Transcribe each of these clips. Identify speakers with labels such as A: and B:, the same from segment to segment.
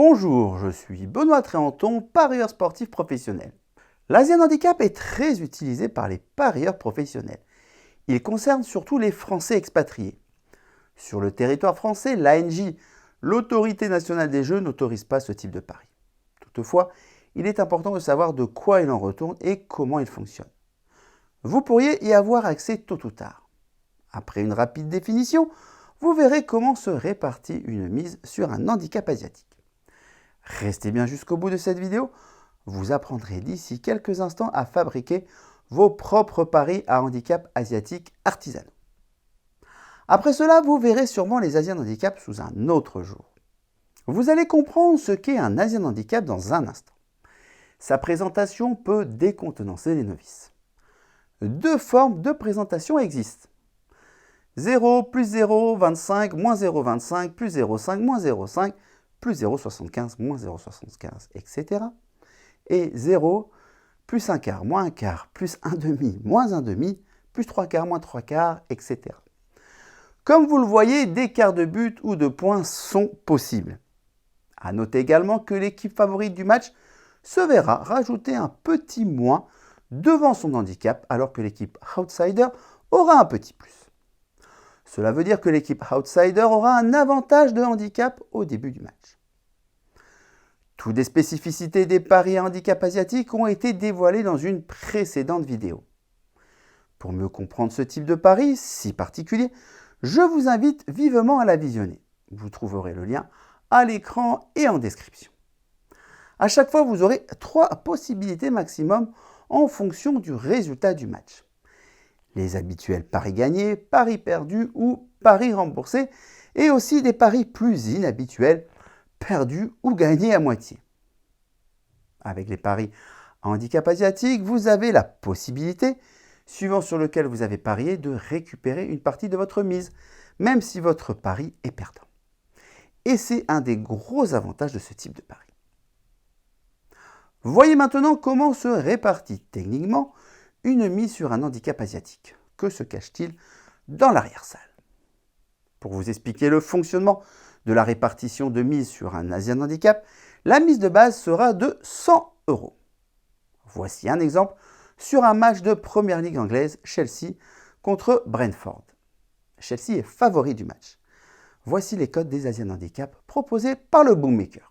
A: Bonjour, je suis Benoît Tréanton, parieur sportif professionnel. L'Asian Handicap est très utilisé par les parieurs professionnels. Il concerne surtout les Français expatriés. Sur le territoire français, l'ANJ, l'Autorité nationale des jeux, n'autorise pas ce type de pari. Toutefois, il est important de savoir de quoi il en retourne et comment il fonctionne. Vous pourriez y avoir accès tôt ou tard. Après une rapide définition, vous verrez comment se répartit une mise sur un handicap asiatique. Restez bien jusqu'au bout de cette vidéo, vous apprendrez d'ici quelques instants à fabriquer vos propres paris à handicap asiatique artisanaux. Après cela, vous verrez sûrement les Asian Handicap sous un autre jour. Vous allez comprendre ce qu'est un Asian Handicap dans un instant. Sa présentation peut décontenancer les novices. Deux formes de présentation existent. 0, plus 0, 25, moins 0,25, plus 0,5, moins 0,5, plus 0,75, moins 0,75, etc. Et 0, plus 1 quart, moins 1 quart, plus 1 demi, moins 1 demi, plus 3 quarts, moins 3 quarts, etc. Comme vous le voyez, des quarts de but ou de points sont possibles. A noter également que l'équipe favorite du match se verra rajouter un petit moins devant son handicap, alors que l'équipe outsider aura un petit plus. Cela veut dire que l'équipe outsider aura un avantage de handicap au début du match. Toutes les spécificités des paris à handicap asiatique ont été dévoilées dans une précédente vidéo. Pour mieux comprendre ce type de pari si particulier, je vous invite vivement à la visionner. Vous trouverez le lien à l'écran et en description. À chaque fois, vous aurez 3 possibilités maximum en fonction du résultat du match. Les habituels paris gagnés, paris perdus ou paris remboursés, et aussi des paris plus inhabituels, perdus ou gagnés à moitié. Avec les paris à handicap asiatique, vous avez la possibilité, suivant sur lequel vous avez parié, de récupérer une partie de votre mise, même si votre pari est perdant. Et c'est un des gros avantages de ce type de pari. Voyez maintenant comment se répartit techniquement une mise sur un handicap asiatique. Que se cache-t-il dans l'arrière-salle? Pour vous expliquer le fonctionnement de la répartition de mise sur un Asian Handicap, la mise de base sera de 100 €. Voici un exemple sur un match de Première Ligue anglaise, Chelsea contre Brentford. Chelsea est favori du match. Voici les codes des Asian Handicap proposés par le bookmaker.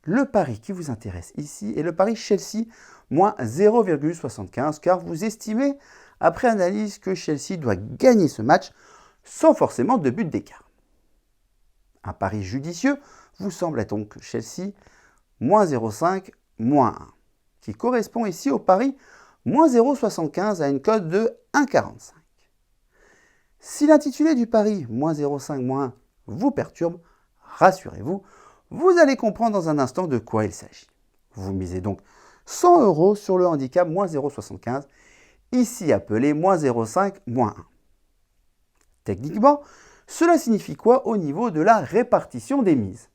A: Le pari qui vous intéresse ici est le pari Chelsea moins 0,75 car vous estimez, après analyse, que Chelsea doit gagner ce match sans forcément de but d'écart. Un pari judicieux vous semble être donc Chelsea moins 0,5 moins 1 qui correspond ici au pari moins 0,75 à une cote de 1,45. Si l'intitulé du pari moins 0,5 moins 1 vous perturbe, rassurez-vous, vous allez comprendre dans un instant de quoi il s'agit. Vous misez donc 100 € sur le handicap moins 0,75, ici appelé moins 0,5 moins 1. Techniquement, cela signifie quoi au niveau de la répartition des mises?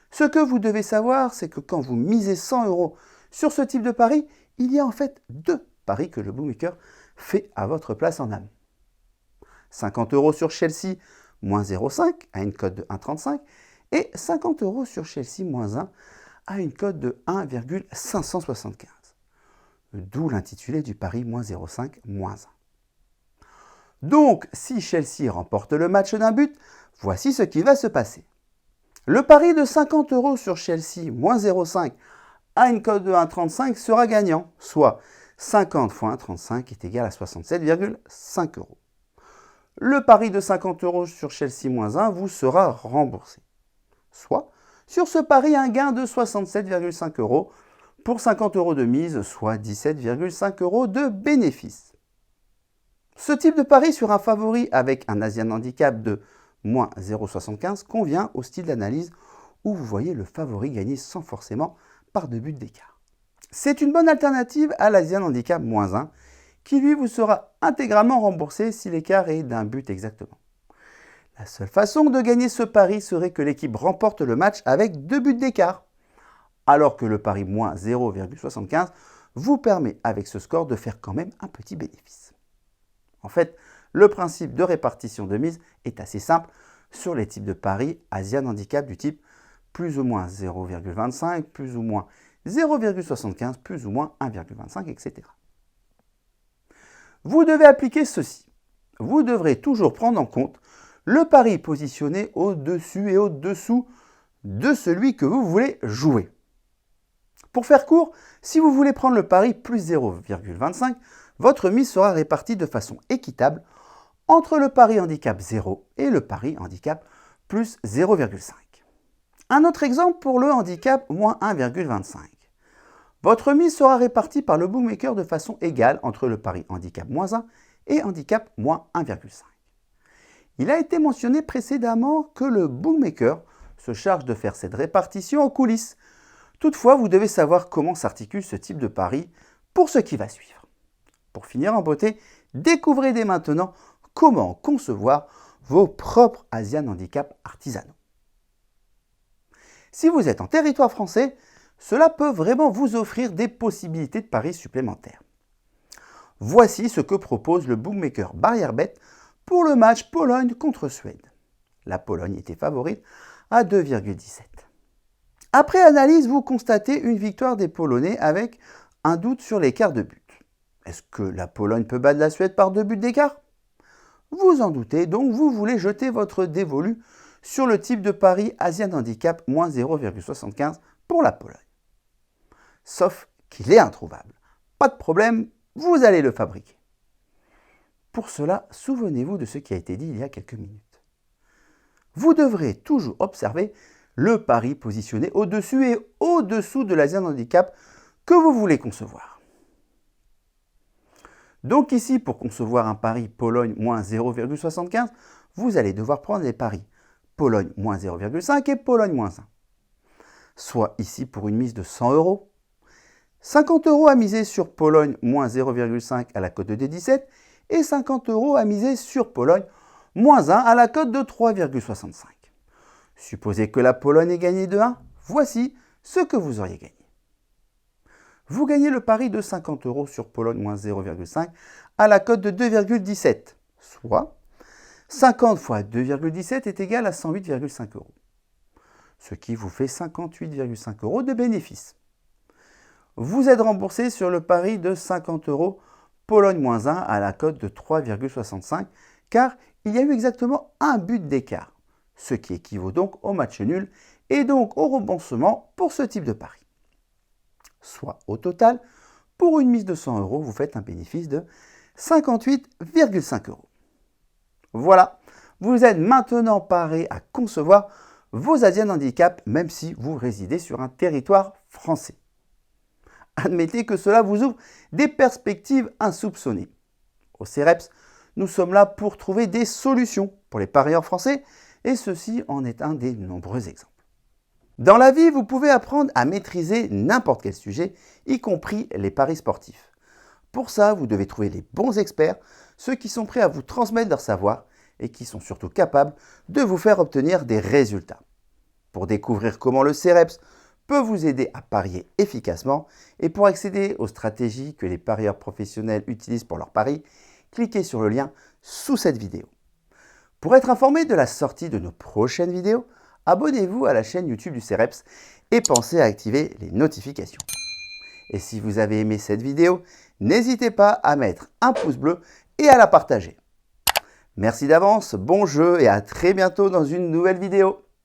A: Ce que vous devez savoir, c'est que quand vous misez 100 € sur ce type de pari, il y a en fait 2 paris que le bookmaker fait à votre place en amont. 50 € sur Chelsea moins 0,5 à une cote de 1,35 et 50 € sur Chelsea moins 1 à une cote de 1,575. D'où l'intitulé du pari moins 0,5 moins 1. Donc, si Chelsea remporte le match d'un but, voici ce qui va se passer. Le pari de 50 € sur Chelsea moins 0,5 à une cote de 1,35 sera gagnant, soit 50 fois 1,35 est égal à 67,5 €. Le pari de 50 € sur Chelsea moins 1 vous sera remboursé. Soit, sur ce pari, un gain de 67,5 € pour 50 € de mise, soit 17,5 € de bénéfice. Ce type de pari sur un favori avec un Asian Handicap de moins 0,75 convient au style d'analyse où vous voyez le favori gagner sans forcément par 2 buts d'écart. C'est une bonne alternative à l'Asian Handicap moins 1 qui lui vous sera intégralement remboursé si l'écart est d'un but exactement. La seule façon de gagner ce pari serait que l'équipe remporte le match avec 2 buts d'écart, alors que le pari moins 0,75 vous permet avec ce score de faire quand même un petit bénéfice. En fait, le principe de répartition de mise est assez simple. sur les types de paris Asian Handicap du type plus ou moins 0,25, plus ou moins 0,75, plus ou moins 1,25, etc. Vous devez appliquer ceci. Vous devrez toujours prendre en compte le pari positionné au-dessus et au-dessous de celui que vous voulez jouer. Pour faire court, si vous voulez prendre le pari plus 0,25, votre mise sera répartie de façon équitable entre le pari handicap 0 et le pari handicap plus 0,5. Un autre exemple pour le handicap moins 1,25. Votre mise sera répartie par le bookmaker de façon égale entre le pari handicap moins 1 et handicap moins 1,5. Il a été mentionné précédemment que le bookmaker se charge de faire cette répartition en coulisses. Toutefois, vous devez savoir comment s'articule ce type de pari pour ce qui va suivre. Pour finir en beauté, découvrez dès maintenant comment concevoir vos propres Asian Handicap artisanaux. Si vous êtes en territoire français, cela peut vraiment vous offrir des possibilités de paris supplémentaires. Voici ce que propose le bookmaker BarrièreBet pour le match Pologne contre Suède. La Pologne était favorite à 2,17. Après analyse, vous constatez une victoire des Polonais avec un doute sur l'écart de but. Est-ce que la Pologne peut battre la Suède par 2 buts d'écart? Vous en doutez, donc vous voulez jeter votre dévolu sur le type de pari Asian Handicap moins 0,75 pour la Pologne. Sauf qu'il est introuvable. Pas de problème, vous allez le fabriquer. Pour cela, souvenez-vous de ce qui a été dit il y a quelques minutes. Vous devrez toujours observer le pari positionné au-dessus et au-dessous de l'Asian Handicap que vous voulez concevoir. Donc ici, pour concevoir un pari Pologne moins 0,75, vous allez devoir prendre les paris Pologne moins 0,5 et Pologne moins 1. Soit ici pour une mise de 100 €, 50 € à miser sur Pologne moins 0,5 à la cote de D17 et 50 € à miser sur Pologne moins 1 à la cote de 3,65. Supposez que la Pologne ait gagné de 1, voici ce que vous auriez gagné. Vous gagnez le pari de 50 € sur Pologne moins 0,5 à la cote de 2,17, soit 50 fois 2,17 est égal à 108,5 €, ce qui vous fait 58,5 € de bénéfice. Vous êtes remboursé sur le pari de 50 € Pologne moins 1 à la cote de 3,65 car il y a eu exactement un but d'écart, ce qui équivaut donc au match nul et donc au remboursement pour ce type de pari. Soit au total, pour une mise de 100 €, vous faites un bénéfice de 58,5 €. Voilà, vous êtes maintenant paré à concevoir vos Asian Handicap même si vous résidez sur un territoire français. Admettez que cela vous ouvre des perspectives insoupçonnées. Au CEREPS, nous sommes là pour trouver des solutions pour les parieurs français et ceci en est un des nombreux exemples. Dans la vie, vous pouvez apprendre à maîtriser n'importe quel sujet, y compris les paris sportifs. Pour ça, vous devez trouver les bons experts, ceux qui sont prêts à vous transmettre leur savoir et qui sont surtout capables de vous faire obtenir des résultats. Pour découvrir comment le CEREPS peut vous aider à parier efficacement et pour accéder aux stratégies que les parieurs professionnels utilisent pour leurs paris, cliquez sur le lien sous cette vidéo. Pour être informé de la sortie de nos prochaines vidéos, abonnez-vous à la chaîne YouTube du CEREPS et pensez à activer les notifications. Et si vous avez aimé cette vidéo, n'hésitez pas à mettre un pouce bleu et à la partager. Merci d'avance, bon jeu et à très bientôt dans une nouvelle vidéo.